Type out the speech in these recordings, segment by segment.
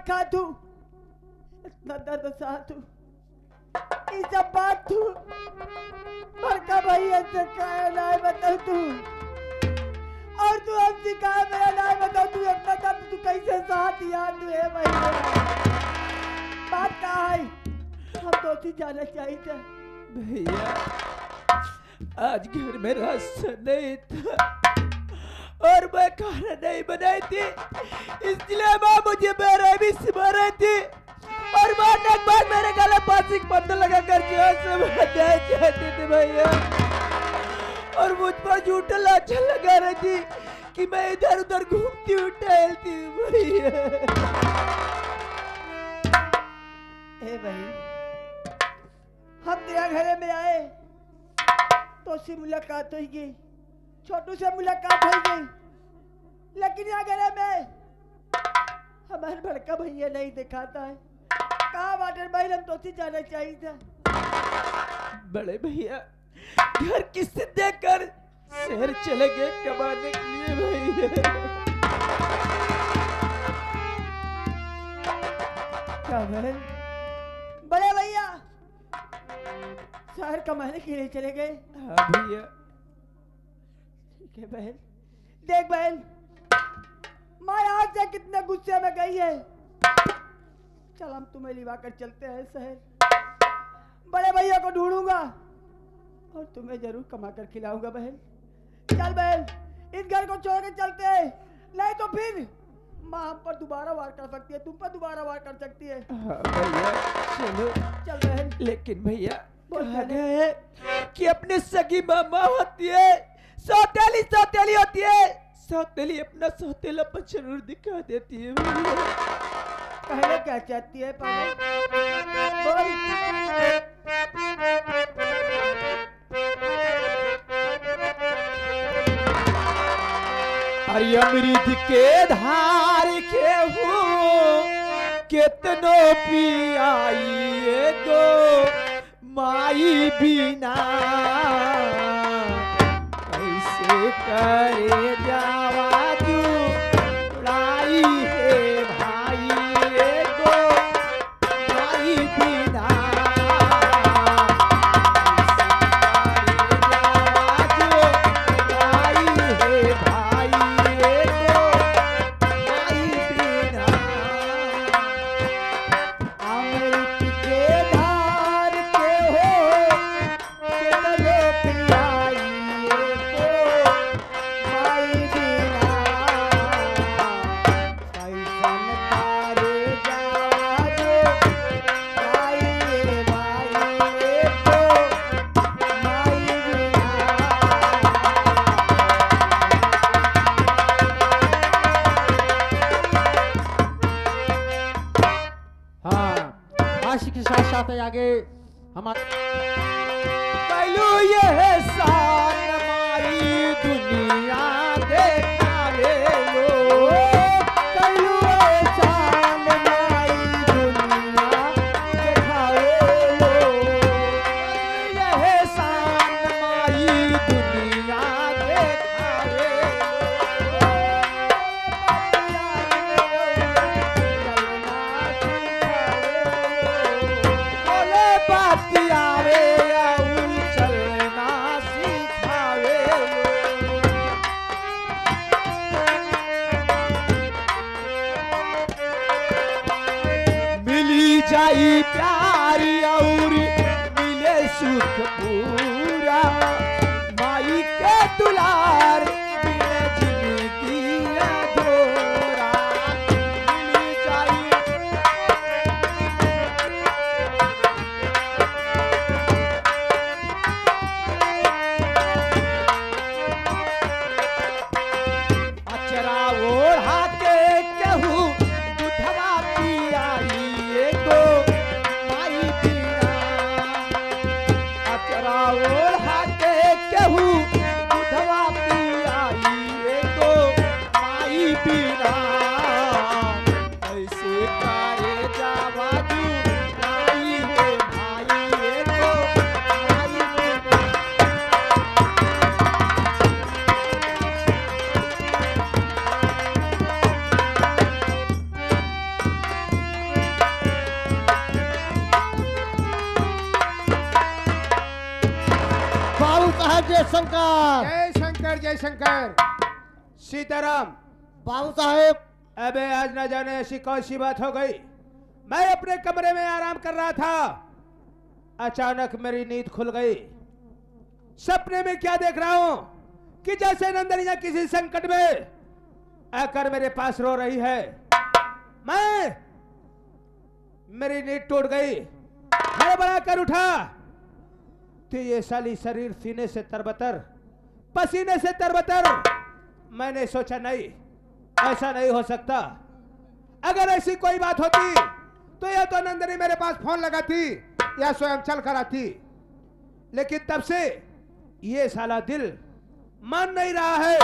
खातू, इतना दर्द सातू, ये सब बात तू बड़का भैया से कहे ना बता तू, और तू हमसे कहे मेरा ना बता तू, इतना दर्द तू कैसे साथ याद है भैया? बात कहा है, हम तो उसी जाना चाहिए थे। भैया आज घर में राशन नहीं था और मैं खाना नहीं बनाई थी, इसलिए माँ मुझे बेरहमी से मार रही थी और मारने के बाद मेरे गले फांसी का बंधन लगा कर जोर से मारना चाहती थी भैया, और मुझ पर झूठा लांछन लगा रही थी कि मैं इधर उधर घूमती हूँ टहलती हूँ भैया। ए भाई, हम तेरा घरे में आए तो उससे मुलाकात हो गई, छोटू से मुलाकात हो गई, लेकिन यहाँ घरे में हमारे बड़का भैया नहीं दिखाता है। कहाँ वाटर भाई, हम तो उसी जाना चाहिए था। बड़े भैया घर किससे देखकर शहर चले गए कमाने के लिए भैया। क्या बहन? बड़े भैया शहर कमाने के लिए चले गए? हाँ भैया। ठीक है बहन। देख बहन, माँ आज से कितने गुस्से में गई है। चल हम तुम्हें लिवा कर चलते हैं शहर, बड़े भैया को ढूंढूंगा और तुम्हें जरूर कमा कर खिलाऊंगा बहन। चल बहन, इस घर को छोड़ के चलते हैं, नहीं तो फिर माँ हम पर दोबारा वार कर सकती है, तुम पर दोबारा वार कर सकती है। हाँ भैया चलो। चल बहन। लेकिन भैया कहा गया है कि अपनी सगी मामा होती है, सौतेली सौतेली होती है, सौतेली अपना सौतेलापन जरूर दिखा देती है भैया। कहना क्या चाहती है पागल? बोल। अरे अमृत के धार के हो कितनो पियाई गो माई बिना, कैसे करे जावा जुड़ाई है भाई गो माई बिना, आगे हमारे ये शान मारी दुनिया देखावे लो, शान मारी दुनिया देखावे लो, ये शान मारी दुनिया देखावे आवे चलना सिखावे मिली जाई प्यारी और मिले सुख पूरा, माई के दुलार बिना जिंदगी अधूरा, मिली जाई और जयशंकर, सीताराम। बाबू साहेब, अबे आज न जाने ऐसी कौन सी बात हो गई। मैं अपने कमरे में आराम कर रहा था, अचानक मेरी नींद खुल गई। सपने में क्या देख रहा हूं कि जैसे नंदनिया किसी संकट में आकर मेरे पास रो रही है। मेरी नींद टूट गई। हड़बड़ा कर उठा तो ये साली शरीर सीने से तरबतर, पसीने से तरबतर। मैंने सोचा नहीं, ऐसा नहीं हो सकता। अगर ऐसी कोई बात होती तो या तो नंदनी मेरे पास फोन लगाती या स्वयं चल कर आती, लेकिन तब से ये साला दिल मान नहीं रहा है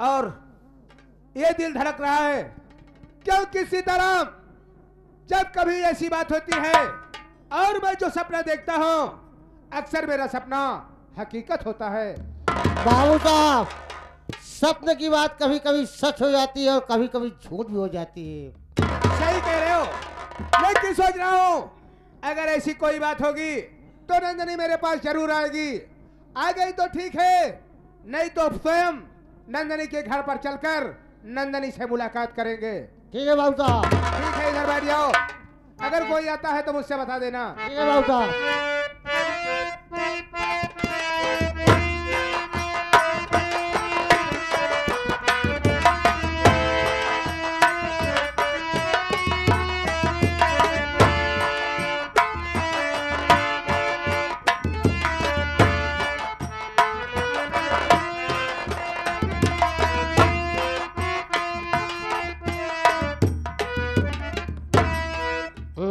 और ये दिल धड़क रहा है, क्योंकि सीताराम जब कभी ऐसी बात होती है और मैं जो सपना देखता हूं, अक्सर मेरा सपना हकीकत होता है। बाबू साहब, सपने की बात कभी कभी सच हो जाती है और कभी कभी झूठ भी हो जाती है। सही कह रहे हो, लेकिन सोच रहा हूं अगर ऐसी कोई बात होगी तो नंदनी मेरे पास जरूर आएगी। आ गई तो ठीक है, नहीं तो स्वयं नंदनी के घर पर चलकर नंदनी से मुलाकात करेंगे। ठीक है बाबू साहब। ठीक है, इधर बैठ जाओ। अगर कोई आता है तो मुझसे बता देना। ठीक है बाबू साहब।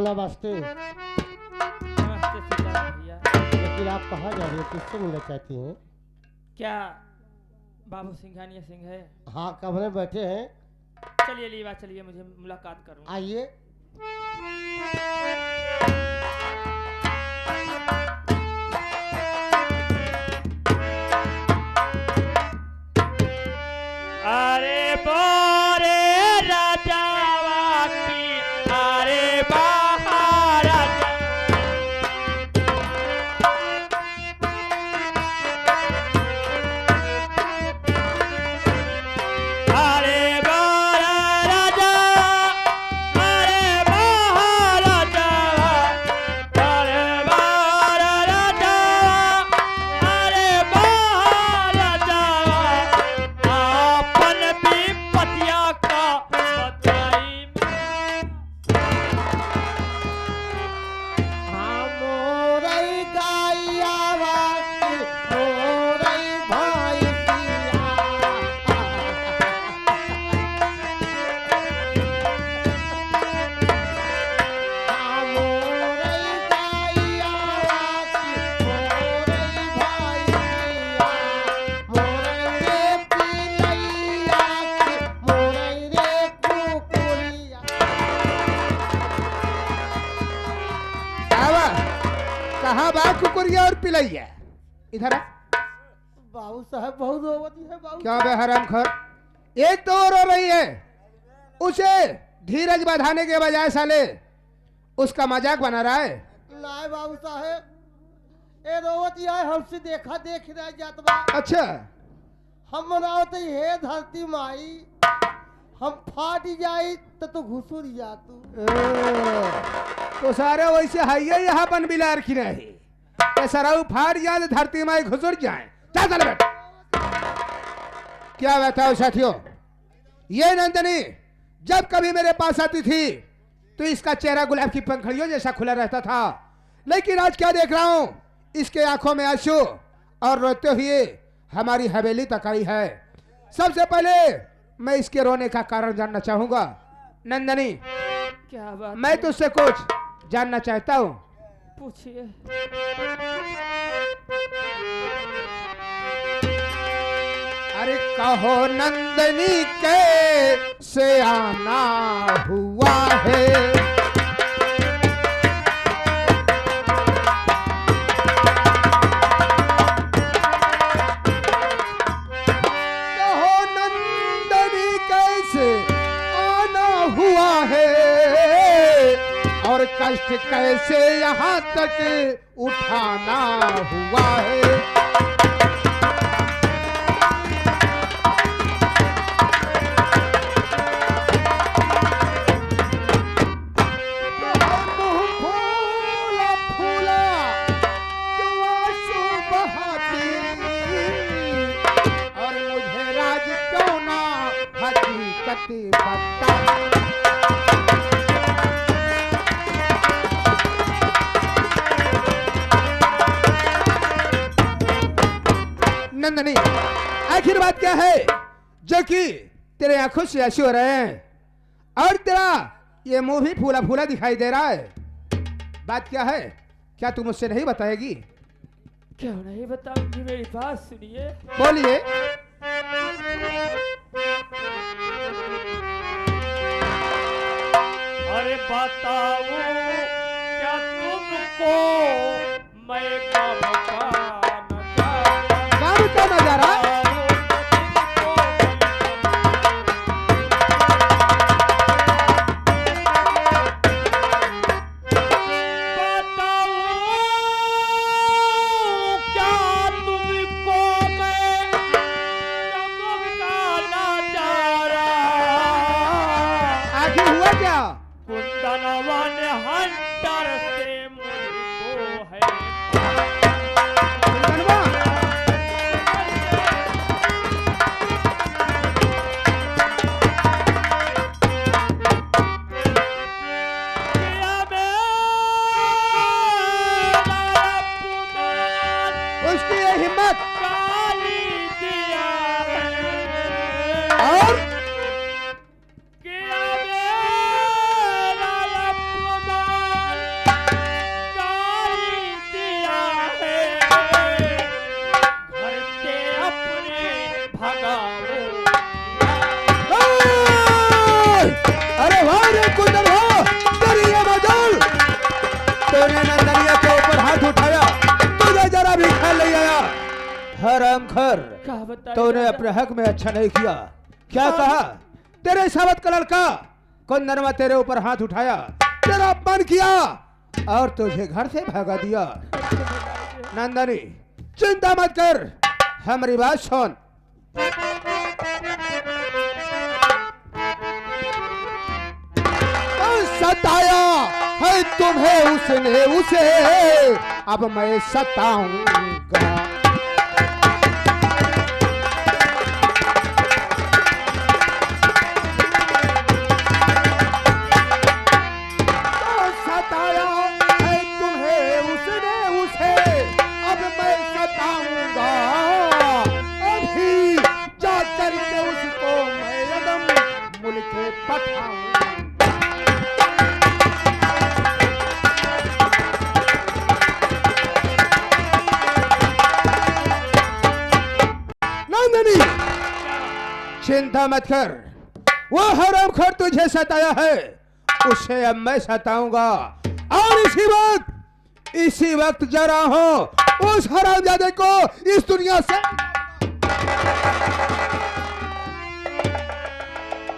नमस्ते। नमस्ते सीताराम भैया। लेकिन आप कहाँ जा रही हो, किससे मिलना चाहती हैं? क्या बाबू सिंघानिया सिंह है? हाँ, कमरे में बैठे हैं। चलिए लीवा, चलिए मुझे मुलाकात करूं। आइए। अरे बोरे राजावा की, अरे महाराजा। अरे बोरा राजा, अरे महाराजा, अरे बोरा राजा, अरे महाराजा। आपन भी पतिया का बताई हाँ, मोरई गाइया वाकी, मोरई भैंसिया। हाँ, मोरई गाइया वाकी, मोरई भैंसिया। मोरई रे पिलैया की, मोरई रे कुकुरिया। कहाँ बा कुकुरिया और पिलैया? इधर आ। बाबू साहब बहुत रोवती है बाबू। क्या बे हरामखोर, एक तो रो रही है, उसे धीरज बधाने के बजाय साले उसका मजाक बना रहा है। नहीं बाबू साहेब, ए रोवती है, हमसे देखा देख रह जात बा। अच्छा, हम मनावत हे धरती माई, हम फाट जाई तो तू घुसुर जा तू। तो सारे वैसे हाइये यहाँ पन बिलार की रही, सराऊ फाड़ जाए धरती माई घुसुर जाए। चल चल बैठ। क्या बताओ साथियों, ये नंदनी जब कभी मेरे पास आती थी तो इसका चेहरा गुलाब की पंखड़ियों जैसा खुला रहता था, लेकिन आज क्या देख रहा हूं, इसके आंखों में आंसू और रोते हुए हमारी हवेली तक आई है। सबसे पहले मैं इसके रोने का कारण जानना चाहूंगा। नंदनी, क्या बात मैं तुझसे कुछ जानना चाहता हूँ। पूछिए। अरे कहो नंदनी कैसे आना हुआ है? कहो नंदनी कैसे आना हुआ है और कष्ट कैसे यहाँ तक उठाना हुआ है? पति पत्ता। नंदनी, आखिर बात क्या है जो कि तेरे आंखों से आंसू हो रहे हैं और तेरा ये मुंह भी फूला फूला दिखाई दे रहा है? बात क्या है? क्या तुम मुझसे नहीं बताएगी? क्यों नहीं बताऊंगी, मेरी बात सुनिए। बोलिए। अरे बताओ क्या तुमको मैं काम का काम का नजारा हरामखोर, तूने अपने हक में अच्छा नहीं किया। क्या कहा? तेरे सावत का लड़का कुंदनवा तेरे ऊपर हाथ उठाया, तेरा अपमान किया और तुझे घर से भगा दिया। नंदनी, चिंता मत कर, हमारी बात सुन। सताया है तुम्हें उसने उसे, अब मैं सताऊंगा। चिंता मत कर, वो हरामखोर तुझे सताया है, उसे अब मैं सताऊंगा। और इसी वक्त जरा हो उस हरामजादे को इस दुनिया से।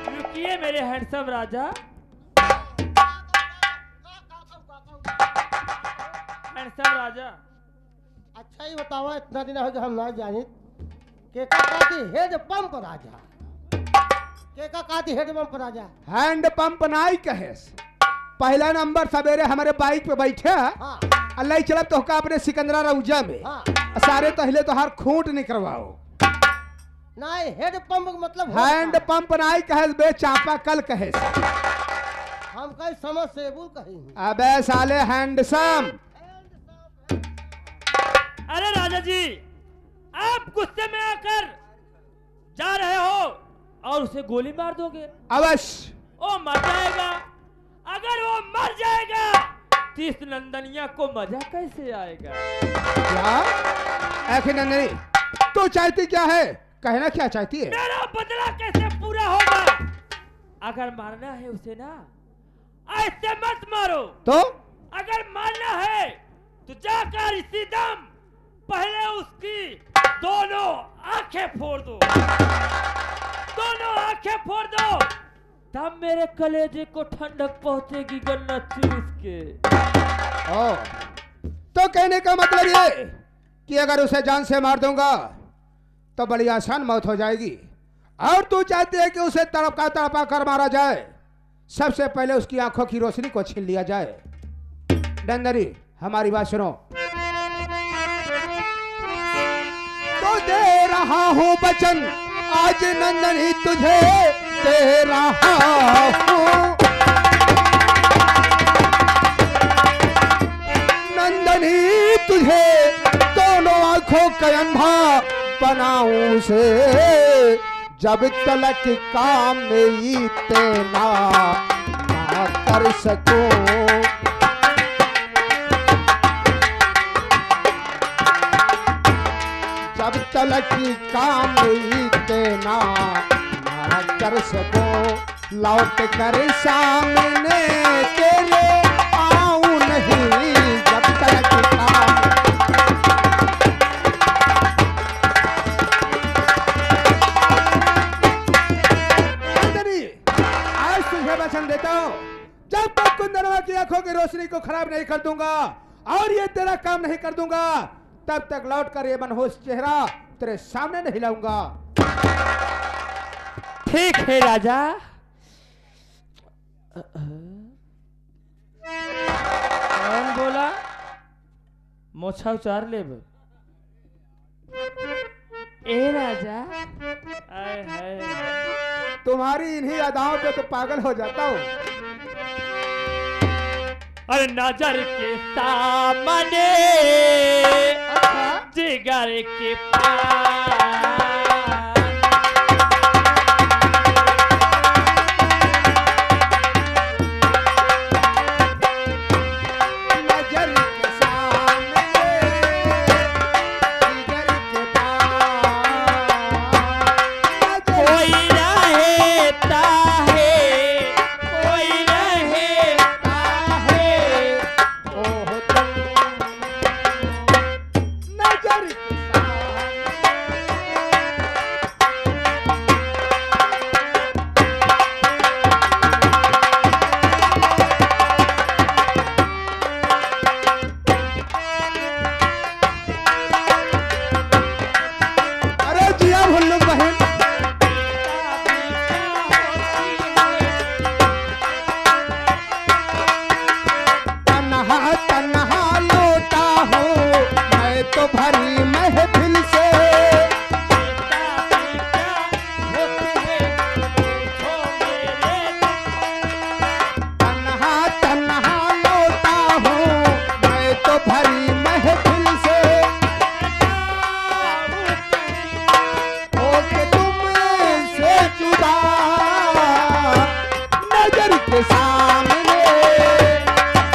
रुकिए मेरे हैंडसम राजा, हैंडसम राजा। अच्छा ही बताओ, इतना दिन हो गया हम ना जाने के का हेड पंप राजा, के का हेड पंप राजा। हैंड पंप नाई कहेस, पहला नंबर सवेरे हमारे बाइक पे बैठे हाँ। अल्लाह चलब तो का अपने सिकंदरा रउजा में हाँ। सारे पहले तो हर खूंट निकलवाओ। नहीं, हेड पंप मतलब हैंड पंप नाई कहेस बे, चापा कल कहेस। हम कहीं समझ से बोल कहीं। अबे साले हैंडसम। अरे राजा जी, आप गुस्से में आकर जा रहे हो और उसे गोली मार दोगे? अवश्य। वो मर जाएगा। अगर वो मर जाएगा तो इस नंदनिया को मजा कैसे आएगा? क्या आखिर नंदनी तो चाहती क्या है? कहना क्या चाहती है? मेरा बदला कैसे पूरा होगा? अगर मारना है उसे ना, ऐसे मत मारो। तो अगर मारना है तो जाकर इसी दम पहले उसकी दोनों आंखें फोड़ दो, दोनों आंखें फोड़ दो, तब मेरे कलेजे को ठंडक पहुंचेगी गन्ना चूस के। तो कहने का मतलब ये कि अगर उसे जान से मार दूंगा तो बड़ी आसान मौत हो जाएगी, और तू चाहती है कि उसे तड़पा कर मारा जाए, सबसे पहले उसकी आंखों की रोशनी को छीन लिया जाए। नंदनी हमारी बात सुनो। तो दे रहा हूं वचन आज नंदनी तुझे, तेरा हूँ। नंदनी तुझे दोनों आंखों का अंधा बनाऊं से, जब तलक काम में तेना ना कर सकूं। जब तलक काम में तेना ना कर सकूं, लौट कर सामने तेरे आऊं नहीं। जब तलक काम आज तुझे वचन देता हूं, जब तक कुंदनवा की आंखों की रोशनी को खराब नहीं कर दूंगा और ये तेरा काम नहीं कर दूंगा, तब तक लौट कर ये मनहूस चेहरा तेरे सामने नहीं लाऊंगा। ठीक है राजा। कौन बोला? मोछा उचार ले। ए राजा, आय हाय, तुम्हारी इन्हीं अदाओं पे तो पागल हो जाता हूँ। अरे नजर के सामने जिगर के पास, नजर के सामने जिगर के पास, कोई रहता है, कोई रहता है। ओह तुम नजर के सामने। अरे जिया भुल्लू बहन, तन्हा तन्हा लौटा हूँ मैं तो भरी महफिल से। तन्हा तन्हा लौटा हूँ मैं तो भरी महफिल से। होके तुमसे जुदा नजर के सामने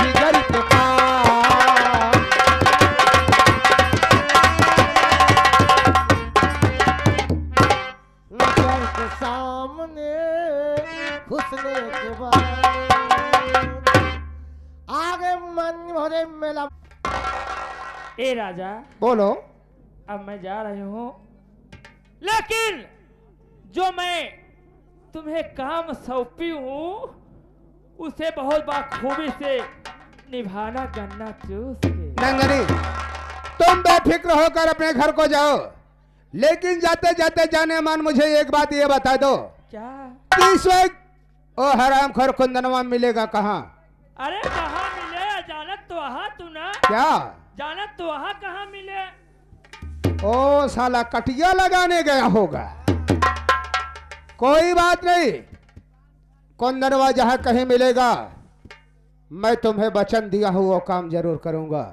जिगर के पास। नजर के सामने घुसने के बाद आगे मन भरे मेला। ए राजा, बोलो। अब मैं जा रही हूँ, लेकिन जो मैं तुम्हें काम सौंपी हूँ उसे बहुत बखूबी से निभाना, गन्ना चूस के। नंदनी, तुम बेफिक्र होकर अपने घर को जाओ, लेकिन जाते जाते जाने मन मुझे एक बात ये बता दो क्या? कि इस वक्त ओ हरामखोर कुंदनवा मिलेगा कहाँ? अरे कहाँ मिले? जानत तो आहा तू ना, क्या? जानत तो आहा कहाँ मिले? ओ साला कटिया लगाने गया होगा। कोई बात नहीं, कुंदनवा जहाँ कहीं मिलेगा मैं तुम्हें वचन दिया हूँ वो काम जरूर करूंगा।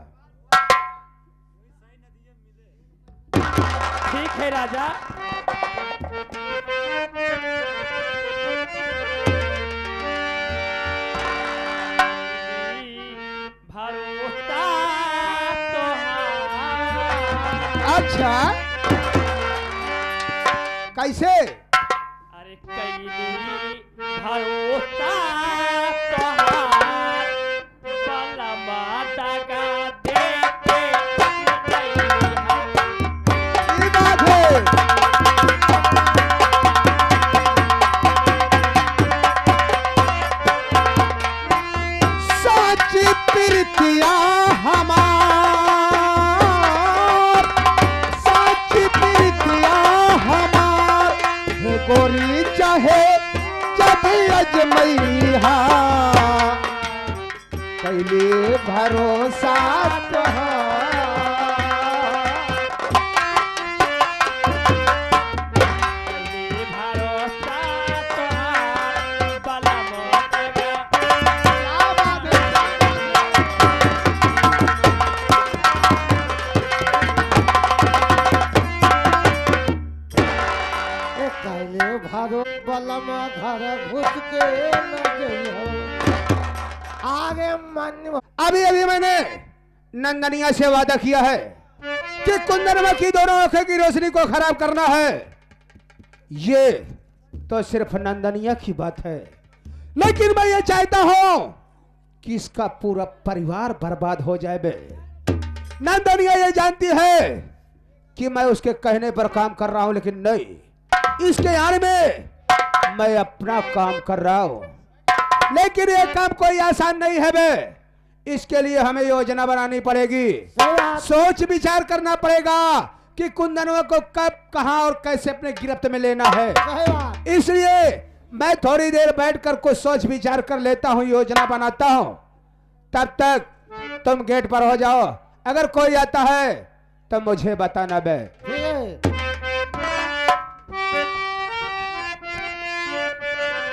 ठीक है राजा। भरोसा तोहार। अच्छा, कैसे? अरे कैली भरोसा तोहार, बलमा दगा देके ये बात है। सच्ची प्रीतिया हमार, सच्ची प्रीतिया हमार है गोरी चाहे जब अजमैहा, कैली भरोसा कैली भरोसा तोहार, अरे कैले भारो बलम घर घुस के न जइहो आगे मन। अभी अभी मैंने नंदनिया से वादा किया है कि कुंदनवा की दोनों आंखों की रोशनी को खराब करना है। ये तो सिर्फ नंदनिया की बात है, लेकिन मैं ये चाहता हूं कि इसका पूरा परिवार बर्बाद हो जाए बे। नंदनिया ये जानती है कि मैं उसके कहने पर काम कर रहा हूं, लेकिन नहीं, इसके आड़ में मैं अपना काम कर रहा हूं। लेकिन ये काम कोई आसान नहीं है बे। इसके लिए हमें योजना बनानी पड़ेगी, सोच विचार करना पड़ेगा कि कुंदनवा को कब, कहां और कैसे अपने गिरफ्त में लेना है। इसलिए मैं थोड़ी देर बैठकर कुछ सोच विचार कर लेता हूं, योजना बनाता हूं। तब तक तुम गेट पर हो जाओ, अगर कोई आता है तो मुझे बताना बे।